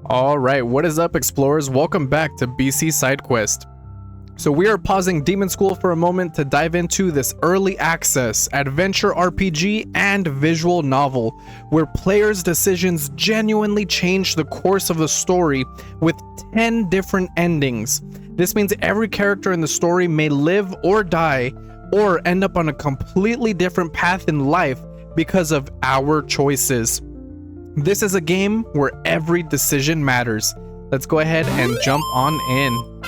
Alright, what is up explorers? Welcome back to BC SideQuest. So we are pausing Demon School for a moment to dive into this early access adventure RPG and visual novel where players' decisions genuinely change the course of the story with 10 different endings. This means every character in the story may live or die or end up on a completely different path in life because of our choices. This is a game where every decision matters. Let's go ahead and jump on in.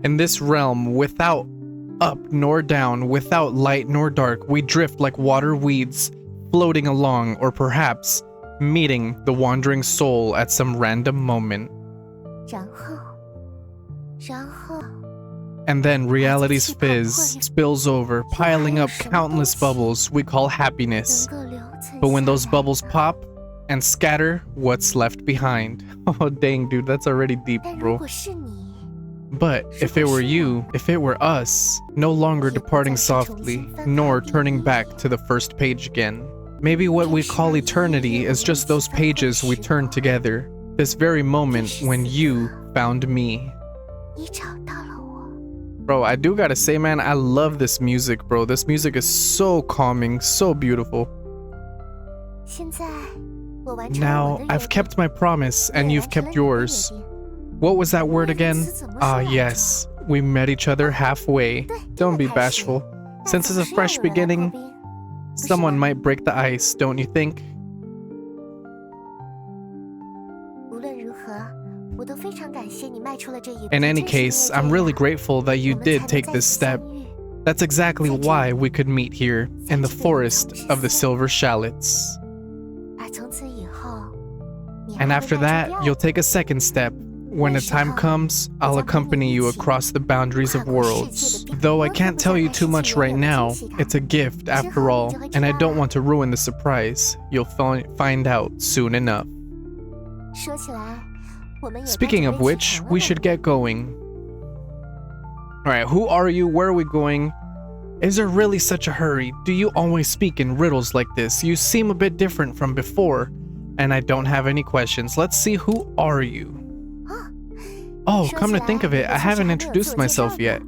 In this realm, without up nor down, without light nor dark, we drift like water weeds, floating along, or perhaps meeting the wandering soul at some random moment. And then reality's fizz spills over, piling up countless bubbles we call happiness. But when those bubbles pop and scatter, what's left behind? Oh dang dude, that's already deep, bro. But if it were you, if it were us, no longer departing softly, nor turning back to the first page again. Maybe what we call eternity is just those pages we turned together. This very moment when you found me. Bro, I do gotta say, man, I love this music, bro. This music is so calming, so beautiful. Now, I've kept my promise, and you've kept yours. What was that word again? Ah, yes. We met each other halfway. Don't be bashful. Since it's a fresh beginning, someone might break the ice, don't you think? In any case, I'm really grateful that you did take this step. That's exactly why we could meet here, in the Forest of the Silver Shallots. And after that, you'll take a second step. When the time comes, I'll accompany you across the boundaries of worlds. Though I can't tell you too much right now, it's a gift after all, and I don't want to ruin the surprise. You'll find out soon enough. Speaking of which, we should get going. Alright, who are you? Where are we going? Is there really such a hurry? Do you always speak in riddles like this? You seem a bit different from before. And I don't have any questions. Let's see, who are you? Oh, come to think of it, I haven't introduced myself yet.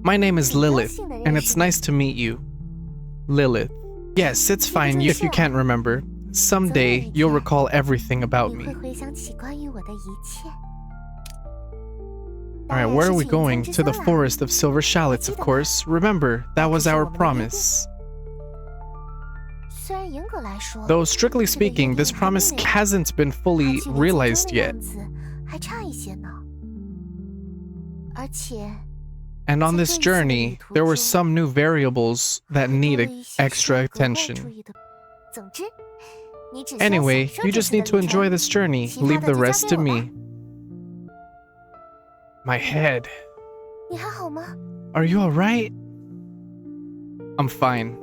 My name is Lilith, and it's nice to meet you. Lilith. Yes, it's fine if you can't remember. Someday, you'll recall everything about me. Alright, where are we going? To the Forest of Silver Shallots, of course. Remember, that was our promise. Though strictly speaking, this promise hasn't been fully realized yet. And on this journey, there were some new variables that need extra attention. Anyway, you just need to enjoy this journey. Leave the rest to me. My head. Are you alright? I'm fine.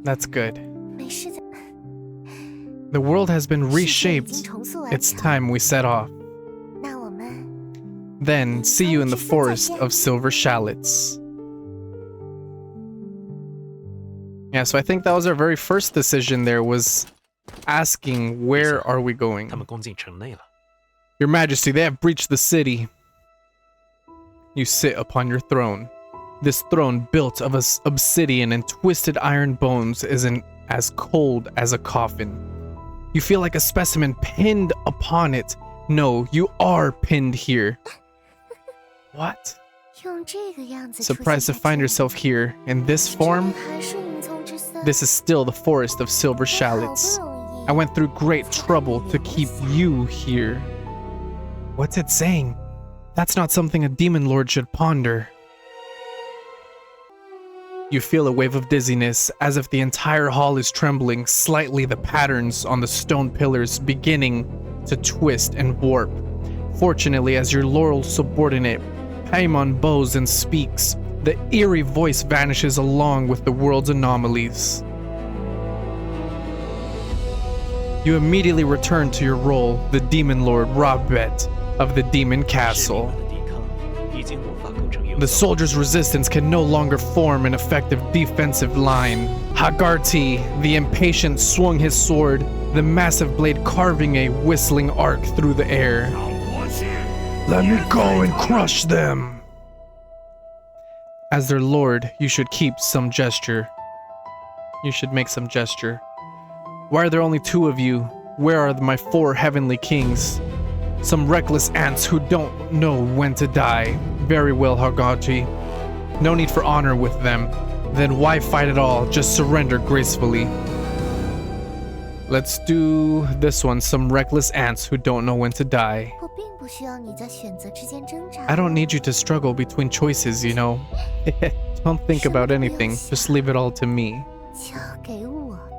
That's good. The world has been reshaped. It's time we set off. Then, see you in the Forest of Silver Shallots. Yeah, so I think that was our very first decision there, was asking where are we going? Your Majesty, they have breached the city. You sit upon your throne. This throne built of obsidian and twisted iron bones is as cold as a coffin. You feel like a specimen pinned upon it. No, you are pinned here. What? Surprised to find yourself here in this form? This is still the Forest of Silver Shallots. I went through great trouble to keep you here. What's it saying? That's not something a demon lord should ponder. You feel a wave of dizziness, as if the entire hall is trembling, slightly the patterns on the stone pillars beginning to twist and warp. Fortunately, as your loyal subordinate, Paimon bows and speaks, the eerie voice vanishes along with the world's anomalies. You immediately return to your role, the Demon Lord Rahabet of the Demon Castle. The soldiers' resistance can no longer form an effective defensive line. Hagarty, the impatient, swung his sword, the massive blade carving a whistling arc through the air. Let me go and crush them! As their lord, you should keep some gesture. You should make some gesture. Why are there only 2 of you? Where are my 4 heavenly kings? Some reckless ants who don't know when to die. Very well, Hagarty. No need for honor with them. Then why fight at all? Just surrender gracefully. Let's do this one. Some reckless ants who don't know when to die. I don't need you to struggle between choices, you know. Don't think about anything. Just leave it all to me.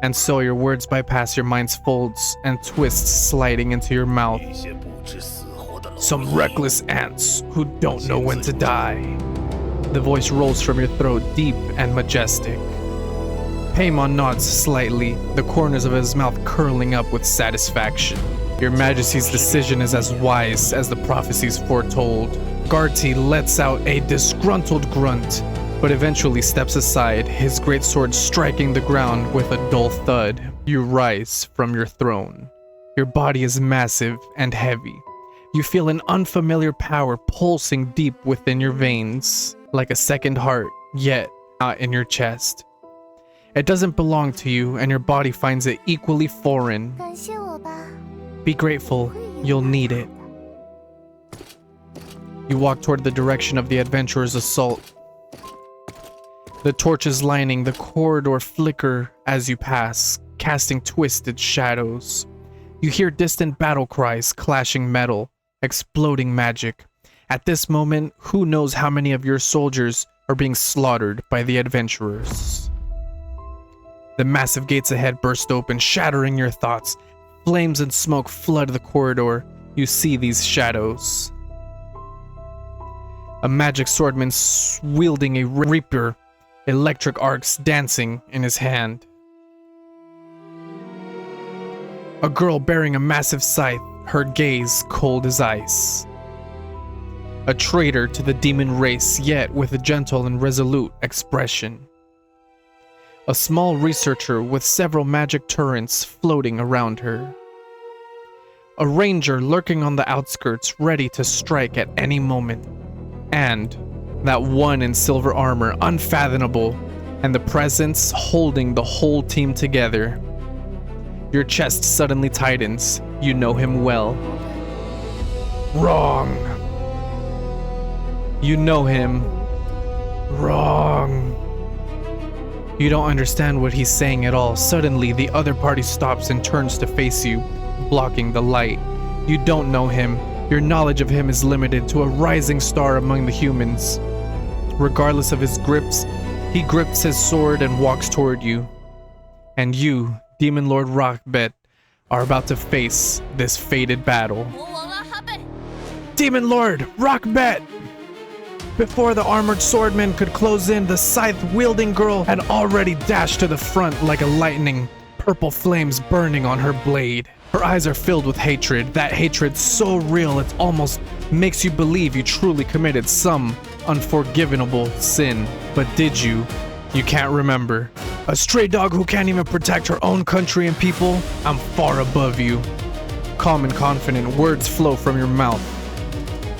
And so your words bypass your mind's folds and twists sliding into your mouth. Some reckless ants who don't know when to die. The voice rolls from your throat, deep and majestic. Paimon nods slightly, the corners of his mouth curling up with satisfaction. Your Majesty's decision is as wise as the prophecies foretold. Garty lets out a disgruntled grunt, but eventually steps aside, his great sword striking the ground with a dull thud. You rise from your throne. Your body is massive and heavy. You feel an unfamiliar power pulsing deep within your veins, like a second heart, yet not in your chest. It doesn't belong to you, and your body finds it equally foreign. Be grateful, you'll need it. You walk toward the direction of the adventurer's assault. The torches lining the corridor flicker as you pass, casting twisted shadows. You hear distant battle cries, clashing metal, exploding magic. At this moment, who knows how many of your soldiers are being slaughtered by the adventurers. The massive gates ahead burst open, shattering your thoughts. Flames and smoke flood the corridor. You see these shadows. A magic swordman wielding a reaper, electric arcs dancing in his hand. A girl bearing a massive scythe, her gaze cold as ice. A traitor to the demon race, yet with a gentle and resolute expression. A small researcher with several magic turrets floating around her. A ranger lurking on the outskirts, ready to strike at any moment. And that one in silver armor, unfathomable, and the presence holding the whole team together. Your chest suddenly tightens. You know him well. Wrong. You know him. Wrong. You don't understand what he's saying at all. Suddenly, the other party stops and turns to face you, blocking the light. You don't know him. Your knowledge of him is limited to a rising star among the humans. Regardless of his grips, he grips his sword and walks toward you. And you, Demon Lord Rahabet, are about to face this fated battle. Demon Lord Rahabet! Before the armored swordman could close in, the scythe-wielding girl had already dashed to the front like a lightning, purple flames burning on her blade. Her eyes are filled with hatred, that hatred so real it almost makes you believe you truly committed some unforgivable sin. But did you? You can't remember. A stray dog who can't even protect her own country and people? I'm far above you. Calm and confident, words flow from your mouth.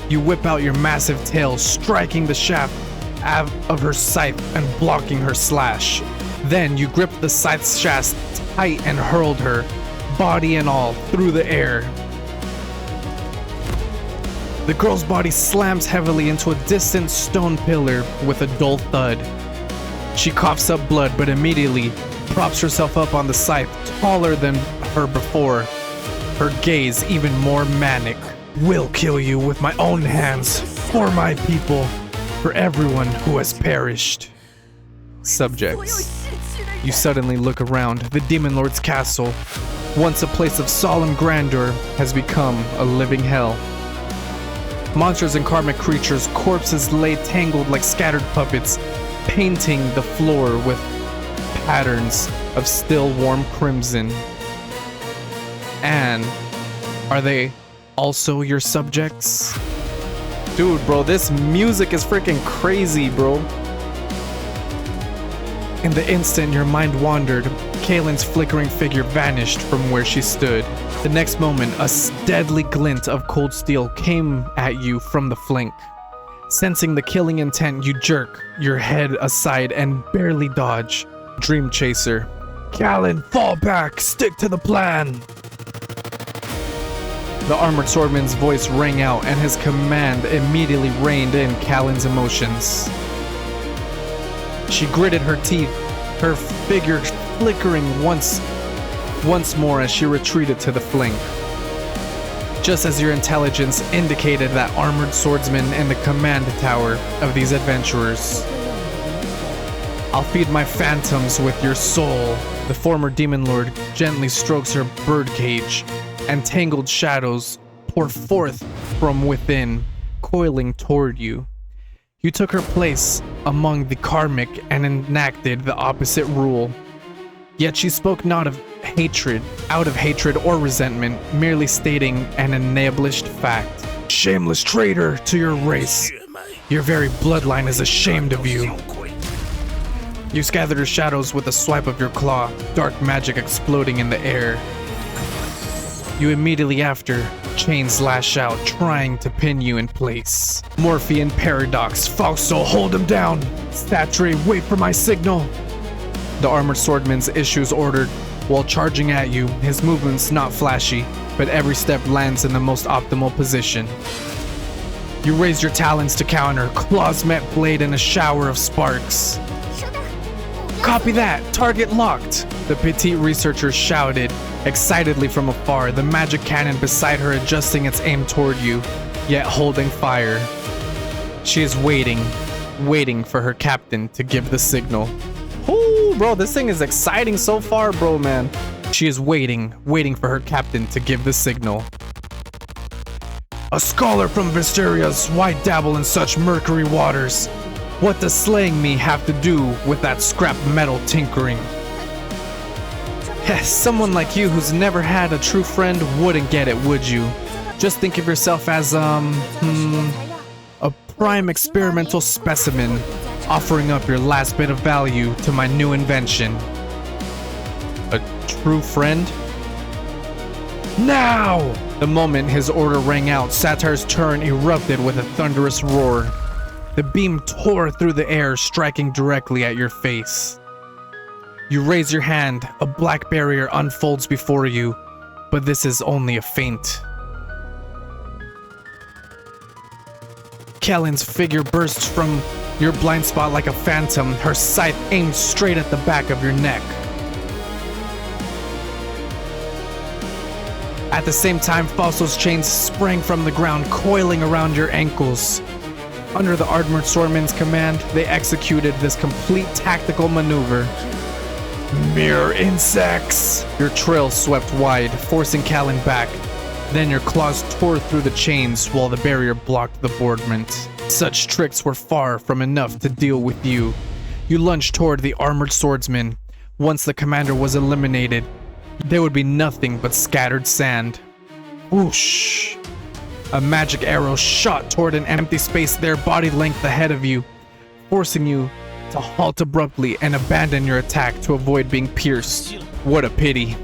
You whip out your massive tail, striking the shaft of her scythe and blocking her slash. Then you grip the scythe's shaft tight and hurled her, body and all, through the air. The girl's body slams heavily into a distant stone pillar with a dull thud. She coughs up blood, but immediately props herself up on the scythe, taller than her before, her gaze even more manic. Will kill you with my own hands, for my people, for everyone who has perished. Subjects. You suddenly look around. The Demon Lord's castle, once a place of solemn grandeur, has become a living hell. Monsters and karmic creatures, corpses lay tangled like scattered puppets, painting the floor with patterns of still warm crimson. And are they also your subjects? Dude, bro, this music is freaking crazy, bro. In the instant your mind wandered, Kaylin's flickering figure vanished from where she stood. The next moment, a deadly glint of cold steel came at you from the flank. Sensing the killing intent, you jerk your head aside and barely dodge. Dream Chaser. Kaylin, fall back! Stick to the plan! The armored swordman's voice rang out, and his command immediately reined in Kaylin's emotions. She gritted her teeth, her figure flickering once more as she retreated to the flank. Just as your intelligence indicated that armored swordsman in the command tower of these adventurers. I'll feed my phantoms with your soul. The former Demon Lord gently strokes her birdcage, and tangled shadows pour forth from within, coiling toward you. You took her place among the karmic and enacted the opposite rule. Yet she spoke not of hatred, out of hatred or resentment, merely stating an established fact. Shameless traitor to your race. Your very bloodline is ashamed of you. You scattered her shadows with a swipe of your claw, dark magic exploding in the air. You immediately after, chains lash out, trying to pin you in place. Morphean Paradox. Fausto, hold him down! Statue, wait for my signal! The armored swordman's issues ordered. While charging at you, his movements not flashy, but every step lands in the most optimal position. You raise your talons to counter, claws met blade in a shower of sparks. Copy that! Target locked! The petite researcher shouted, excitedly from afar, the magic cannon beside her adjusting its aim toward you, yet holding fire. She is waiting for her captain to give the signal. Ooh, bro, this thing is exciting so far, bro, man. She is waiting for her captain to give the signal. A scholar from Vysteria's, why dabble in such murky waters? What does slaying me have to do with that scrap metal tinkering? Someone like you who's never had a true friend wouldn't get it, would you? Just think of yourself as, a prime experimental specimen, offering up your last bit of value to my new invention. A true friend? Now! The moment his order rang out, Satyr's turn erupted with a thunderous roar. The beam tore through the air, striking directly at your face. You raise your hand, a black barrier unfolds before you, but this is only a feint. Kaylin's figure bursts from your blind spot like a phantom, her scythe aimed straight at the back of your neck. At the same time, Fausto's chains sprang from the ground, coiling around your ankles. Under the armored swordman's command, they executed this complete tactical maneuver. Mere insects! Your trail swept wide, forcing Kaylin back. Then your claws tore through the chains while the barrier blocked the boardment. Such tricks were far from enough to deal with you. You lunged toward the armored swordsman. Once the commander was eliminated, there would be nothing but scattered sand. Whoosh! A magic arrow shot toward an empty space their body length ahead of you, forcing you to halt abruptly and abandon your attack to avoid being pierced. What a pity.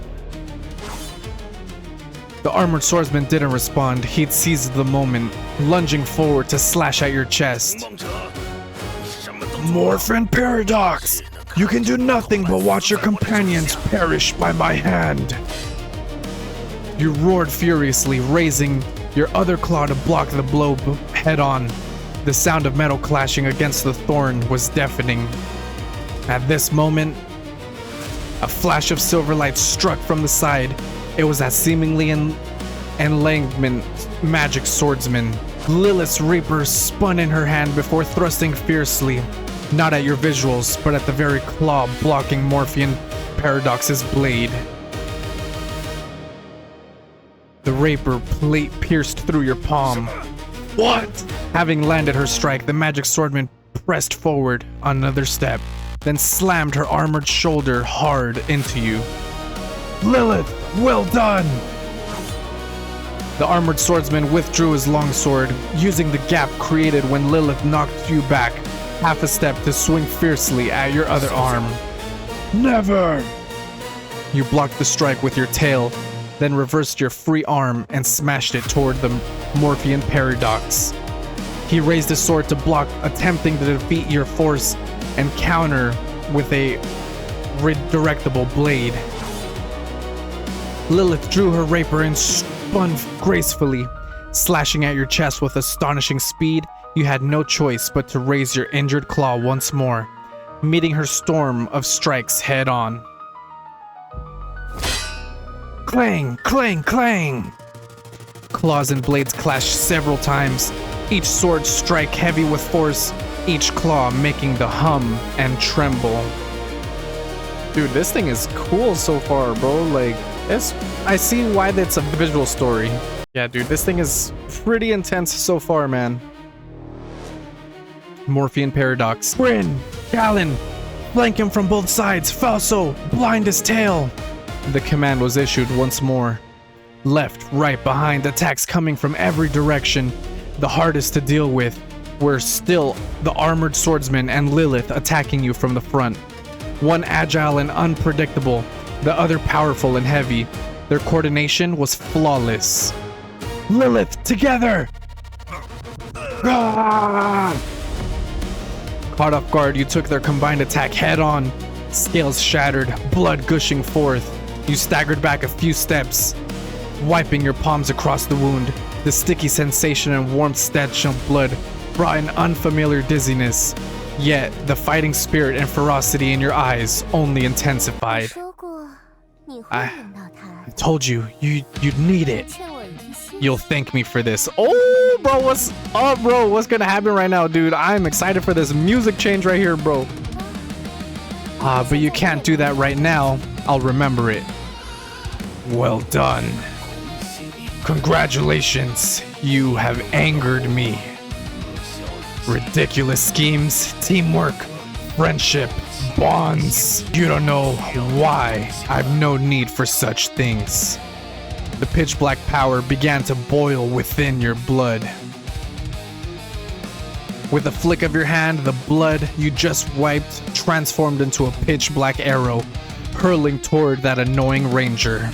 The armored swordsman didn't respond. He'd seized the moment, lunging forward to slash at your chest. Morphean Paradox! You can do nothing but watch your companions perish by my hand. You roared furiously, raising your other claw to block the blow head on. The sound of metal clashing against the thorn was deafening. At this moment, a flash of silver light struck from the side. It was that seemingly enlightenment magic swordsman. Lilith's Reaper spun in her hand before thrusting fiercely, not at your visuals, but at the very claw blocking Morphean Paradox's blade. The Reaper plate pierced through your palm. What? Having landed her strike, the magic swordman pressed forward another step, then slammed her armored shoulder hard into you. Lilith, well done! The armored swordsman withdrew his longsword, using the gap created when Lilith knocked you back half a step to swing fiercely at your other arm. Never! You blocked the strike with your tail, then reversed your free arm and smashed it toward the Morphean Paradox. He raised his sword to block, attempting to defeat your force and counter with a redirectable blade. Lilith drew her rapier and spun gracefully, slashing at your chest with astonishing speed. You had no choice but to raise your injured claw once more, meeting her storm of strikes head on. Clang, clang, clang! Claws and blades clashed several times, each sword strike heavy with force, each claw making the hum and tremble. Dude, this thing is cool so far, bro. Like, I see why that's a visual story. Yeah, dude, this thing is pretty intense so far, man. Morphean Paradox. Bryn, Galen, flank him from both sides. Falso, blind his tail. The command was issued once more. Left, right, behind, attacks coming from every direction. The hardest to deal with were still the armored swordsman and Lilith attacking you from the front. One agile and unpredictable, the other powerful and heavy. Their coordination was flawless. Lilith, together! Ah! Caught off guard, you took their combined attack head on. Scales shattered, blood gushing forth. You staggered back a few steps, wiping your palms across the wound. The sticky sensation and warm stench of blood brought an unfamiliar dizziness. Yet, the fighting spirit and ferocity in your eyes only intensified. I told you, you'd need it. You'll thank me for this. Oh, bro, what's up, bro? What's gonna happen right now, dude? I'm excited for this music change right here, bro. But you can't do that right now. I'll remember it. Well done. Congratulations, you have angered me. Ridiculous schemes, teamwork, friendship, bonds. You don't know why. I've no need for such things. The pitch black power began to boil within your blood. With a flick of your hand, the blood you just wiped transformed into a pitch black arrow, hurling toward that annoying ranger.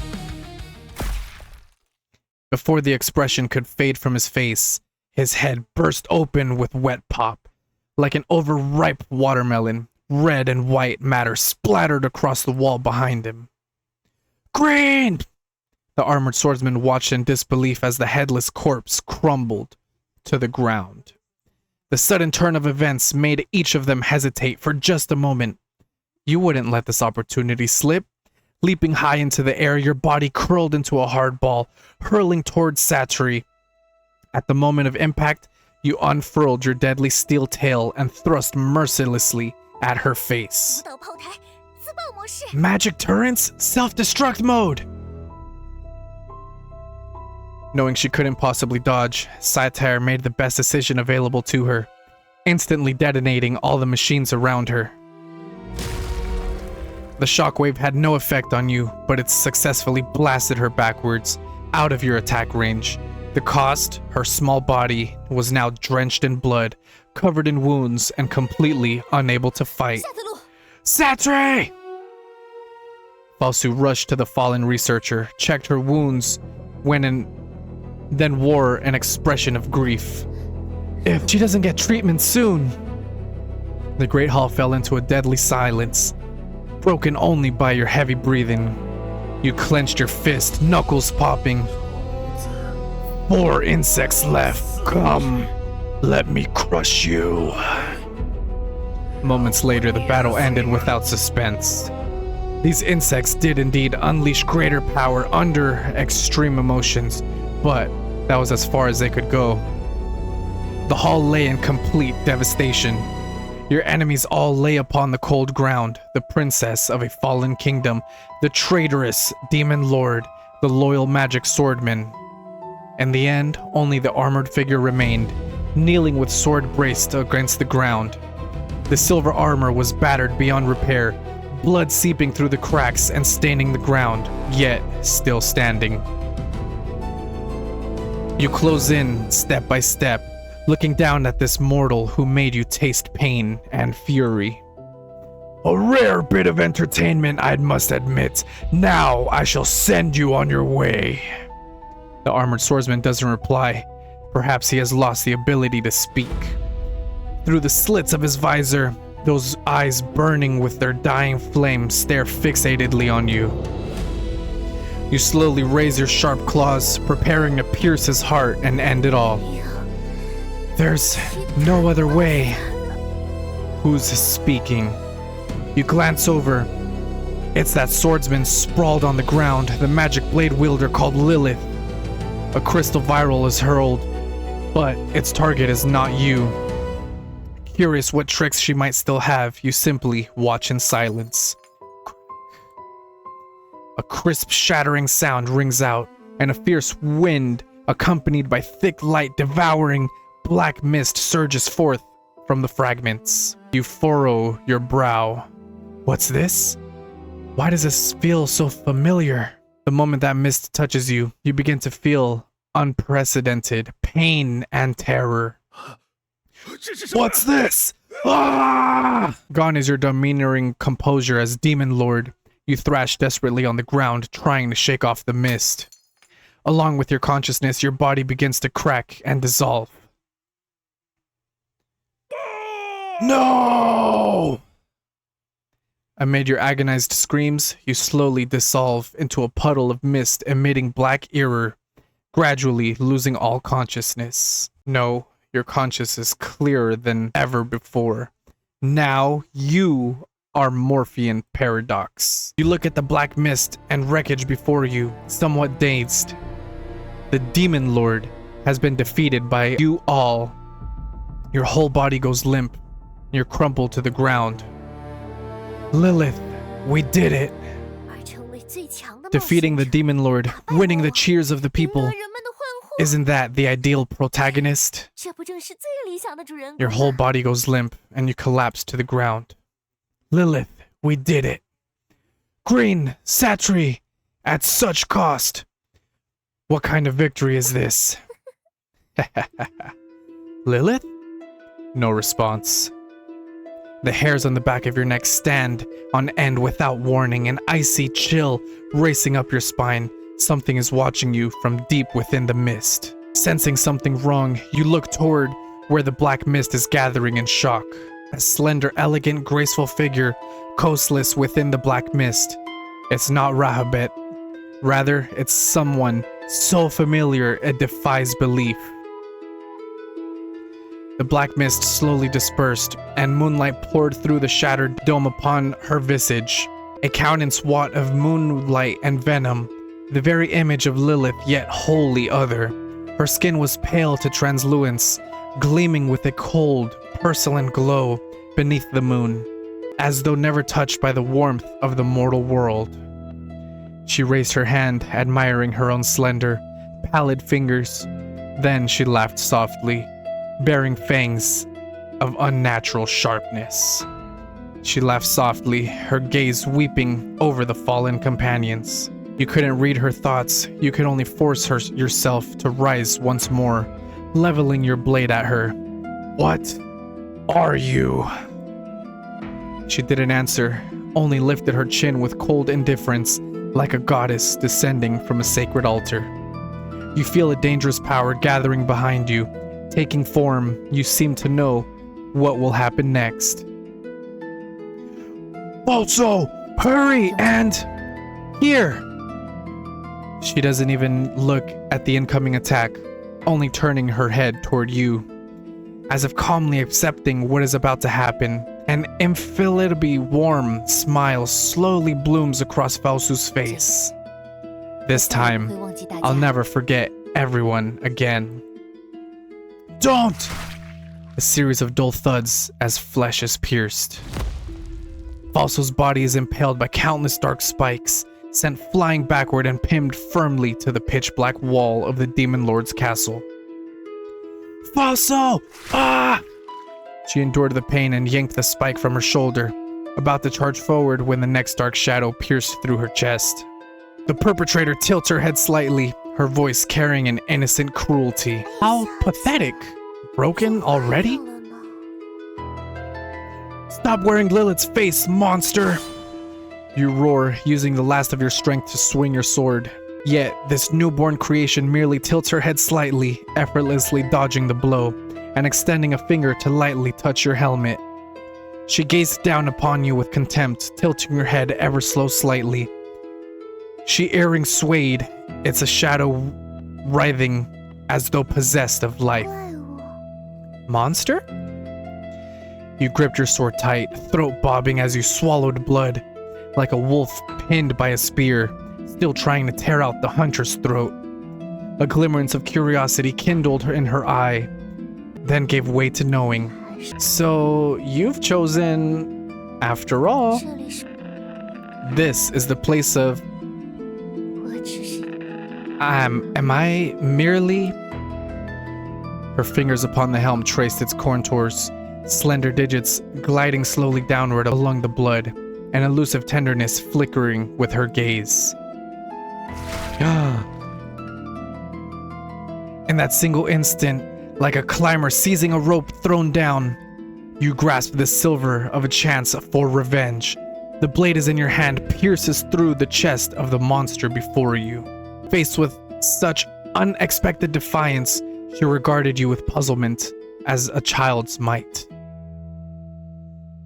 Before the expression could fade from his face, his head burst open with wet pop. Like an overripe watermelon, red and white matter splattered across the wall behind him. Green! The armored swordsman watched in disbelief as the headless corpse crumbled to the ground. The sudden turn of events made each of them hesitate for just a moment. You wouldn't let this opportunity slip. Leaping high into the air, your body curled into a hard ball, hurling towards Satri. At the moment of impact, you unfurled your deadly steel tail and thrust mercilessly at her face. Magic turrets? Self-destruct mode! Knowing she couldn't possibly dodge, Satire made the best decision available to her, instantly detonating all the machines around her. The shockwave had no effect on you, but it successfully blasted her backwards, out of your attack range. The cost, her small body, was now drenched in blood, covered in wounds, and completely unable to fight. Satri! Falsu rushed to the fallen researcher, checked her wounds, then wore an expression of grief. If she doesn't get treatment soon... The Great Hall fell into a deadly silence, broken only by your heavy breathing. You clenched your fist, knuckles popping. 4 insects left. Come, let me crush you. Moments later, the battle ended without suspense. These insects did indeed unleash greater power under extreme emotions, but that was as far as they could go. The hall lay in complete devastation. Your enemies all lay upon the cold ground, the princess of a fallen kingdom, the traitorous Demon Lord, the loyal magic swordman. In the end, only the armored figure remained, kneeling with sword braced against the ground. The silver armor was battered beyond repair, blood seeping through the cracks and staining the ground, yet still standing. You close in, step by step, looking down at this mortal who made you taste pain and fury. A rare bit of entertainment, I must admit. Now I shall send you on your way. The armored swordsman doesn't reply. Perhaps he has lost the ability to speak. Through the slits of his visor, those eyes burning with their dying flame stare fixatedly on you. You slowly raise your sharp claws, preparing to pierce his heart and end it all. There's no other way. Who's speaking? You glance over. It's that swordsman sprawled on the ground, the magic blade wielder called Lilith. A crystal viral is hurled, but its target is not you. Curious what tricks she might still have, you simply watch in silence. A crisp, shattering sound rings out, and a fierce wind, accompanied by thick light devouring black mist, surges forth from the fragments. You furrow your brow. What's this? Why does this feel so familiar? The moment that mist touches you, you begin to feel unprecedented pain and terror. What's this? Ah! Gone is your demeanoring composure as Demon Lord. You thrash desperately on the ground, trying to shake off the mist. Along with your consciousness, your body begins to crack and dissolve. No! Amid your agonized screams, you slowly dissolve into a puddle of mist emitting black error, gradually losing all consciousness. No, your conscience is clearer than ever before. Now you are Morphean Paradox. You look at the black mist and wreckage before you, somewhat dazed. The Demon Lord has been defeated by you all. Your whole body goes limp. You're crumpled to the ground. Lilith, we did it. Defeating the Demon Lord, winning the cheers of the people. Isn't that the ideal protagonist? Your whole body goes limp and you collapse to the ground. Lilith, we did it. Green, Satri, at such cost. What kind of victory is this? Lilith? No response. The hairs on the back of your neck stand on end without warning, an icy chill racing up your spine. Something is watching you from deep within the mist. Sensing something wrong, you look toward where the black mist is gathering in shock. A slender, elegant, graceful figure, coastless within the black mist. It's not Rahabet. Rather, it's someone so familiar it defies belief. The black mist slowly dispersed, and moonlight poured through the shattered dome upon her visage. A countenance wrought of moonlight and venom, the very image of Lilith, yet wholly other. Her skin was pale to translucence, gleaming with a cold, porcelain glow beneath the moon, as though never touched by the warmth of the mortal world. She raised her hand, admiring her own slender, pallid fingers. Then she laughed softly, bearing fangs of unnatural sharpness. She laughed softly, her gaze weeping over the fallen companions. You couldn't read her thoughts, you could only force yourself to rise once more, leveling your blade at her. What are you? She didn't answer, only lifted her chin with cold indifference, like a goddess descending from a sacred altar. You feel a dangerous power gathering behind you. Taking form, you seem to know what will happen next. Also, hurry and... here! She doesn't even look at the incoming attack, only turning her head toward you. As if calmly accepting what is about to happen, an infinitely warm smile slowly blooms across Falsu's face. This time, I'll never forget everyone again. Don't! A series of dull thuds as flesh is pierced. Falso's body is impaled by countless dark spikes, sent flying backward and pinned firmly to the pitch-black wall of the Demon Lord's castle. Falso! Ah! She endured the pain and yanked the spike from her shoulder, about to charge forward when the next dark shadow pierced through her chest. The perpetrator tilts her head slightly, her voice carrying an innocent cruelty. How pathetic! Broken already? Stop wearing Lilith's face, monster! You roar, using the last of your strength to swing your sword. Yet, this newborn creation merely tilts her head slightly, effortlessly dodging the blow, and extending a finger to lightly touch your helmet. She gazes down upon you with contempt, tilting her head ever so slightly. She earring swayed, its a shadow writhing as though possessed of life. Monster? You gripped your sword tight, throat bobbing as you swallowed blood, like a wolf pinned by a spear, still trying to tear out the hunter's throat. A glimmerance of curiosity kindled in her eye, then gave way to knowing. So, you've chosen, after all, this is the place of... am I merely... Her fingers upon the helm traced its contours, slender digits gliding slowly downward along the blood, an elusive tenderness flickering with her gaze. In that single instant, like a climber seizing a rope thrown down, you grasp the silver of a chance for revenge. The blade is in your hand, pierces through the chest of the monster before you. Faced with such unexpected defiance, she regarded you with puzzlement, as a child's might.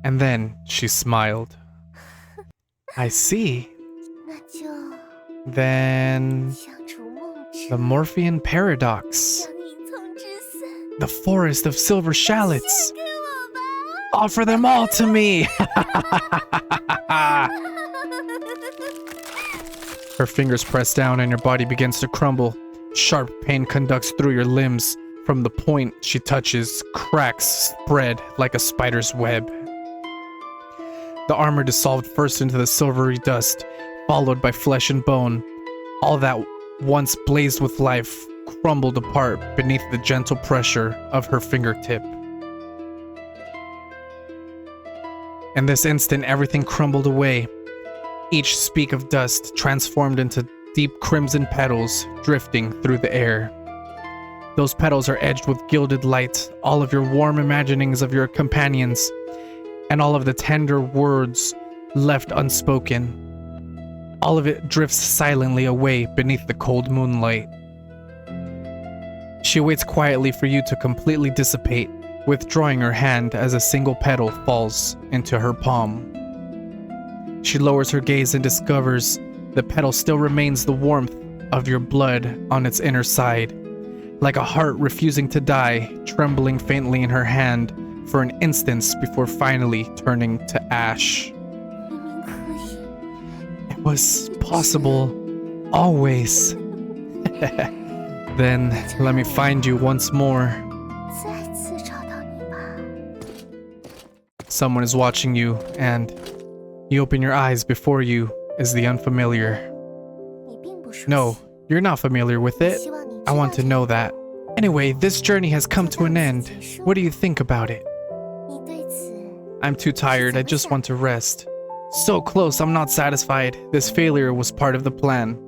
And then she smiled. I see. Then... the Morphean Paradox. The Forest of Silver Shallots. Offer them all to me! Her fingers press down and your body begins to crumble. Sharp pain conducts through your limbs. From the point she touches, cracks spread like a spider's web. The armor dissolved first into the silvery dust, followed by flesh and bone. All that once blazed with life crumbled apart beneath the gentle pressure of her fingertip. In this instant, everything crumbled away. Each speck of dust transformed into deep crimson petals drifting through the air. Those petals are edged with gilded light, all of your warm imaginings of your companions, and all of the tender words left unspoken. All of it drifts silently away beneath the cold moonlight. She waits quietly for you to completely dissipate, withdrawing her hand as a single petal falls into her palm. She lowers her gaze and discovers the petal still remains the warmth of your blood on its inner side, like a heart refusing to die, trembling faintly in her hand for an instant before finally turning to ash. It was possible, always. Then let me find you once more. Someone is watching you, and you open your eyes. Before you is the unfamiliar. No, you're not familiar with it. I want to know that. Anyway, this journey has come to an end. What do you think about it? I'm too tired. I just want to rest. So close, I'm not satisfied. This failure was part of the plan.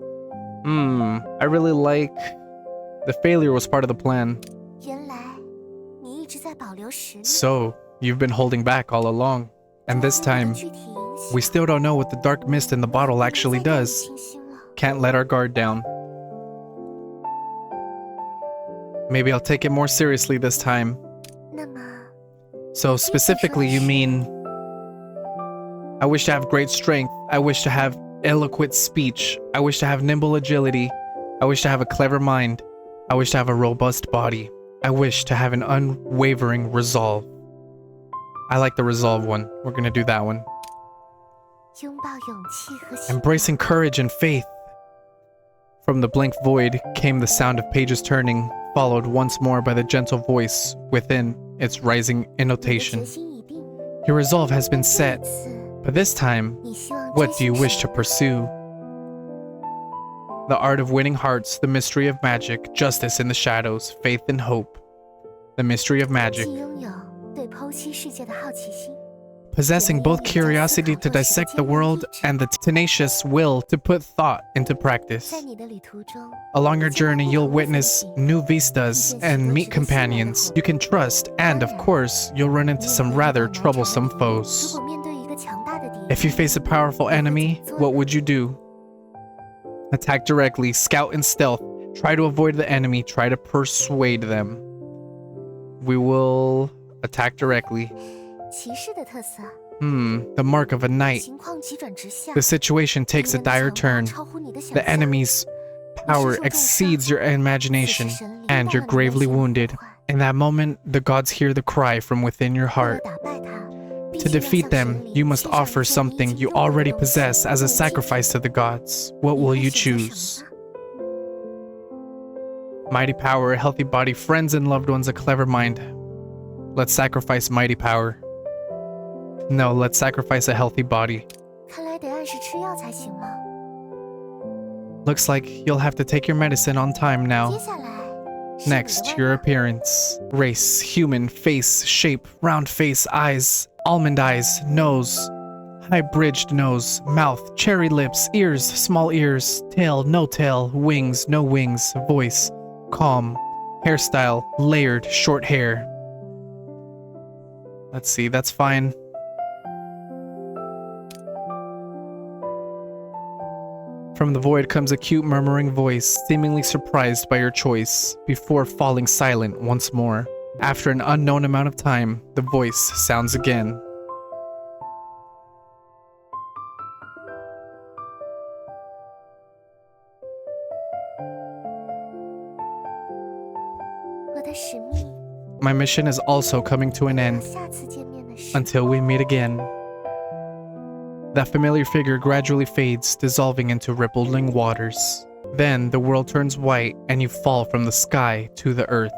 I really like... the failure was part of the plan. So, you've been holding back all along. And this time, we still don't know what the dark mist in the bottle actually does. Can't let our guard down. Maybe I'll take it more seriously this time. So specifically you mean... I wish to have great strength. I wish to have eloquent speech. I wish to have nimble agility. I wish to have a clever mind. I wish to have a robust body. I wish to have an unwavering resolve. I like the resolve one. We're gonna do that one. Embracing courage and faith. From the blank void came the sound of pages turning, followed once more by the gentle voice within its rising intonation. Your resolve has been set, but this time, what do you wish to pursue? The art of winning hearts, the mystery of magic, justice in the shadows, faith and hope. The mystery of magic. possessing both curiosity to dissect the world and the tenacious will to put thought into practice. Along your journey, you'll witness new vistas and meet companions you can trust, and of course, you'll run into some rather troublesome foes. If you face a powerful enemy, what would you do? Attack directly, scout in stealth, try to avoid the enemy, try to persuade them. We will attack directly. The mark of a knight. The situation takes a dire turn. The enemy's power exceeds your imagination, and you're gravely wounded. In that moment, the gods hear the cry from within your heart. To defeat them, you must offer something you already possess as a sacrifice to the gods. What will you choose? Mighty power, a healthy body, friends and loved ones, a clever mind. Let's sacrifice mighty power. No, let's sacrifice a healthy body. Looks like you'll have to take your medicine on time now. Next, your appearance. Race, human, face, shape, round face, eyes, almond eyes, nose, high-bridged nose, mouth, cherry lips, ears, small ears, tail, no tail, wings, no wings, voice, calm, hairstyle, layered, short hair. Let's see, that's fine. From the void comes a cute murmuring voice, seemingly surprised by your choice, before falling silent once more. After an unknown amount of time, the voice sounds again. My mission is also coming to an end. Until we meet again. That familiar figure gradually fades, dissolving into rippling waters. Then the world turns white and you fall from the sky to the earth.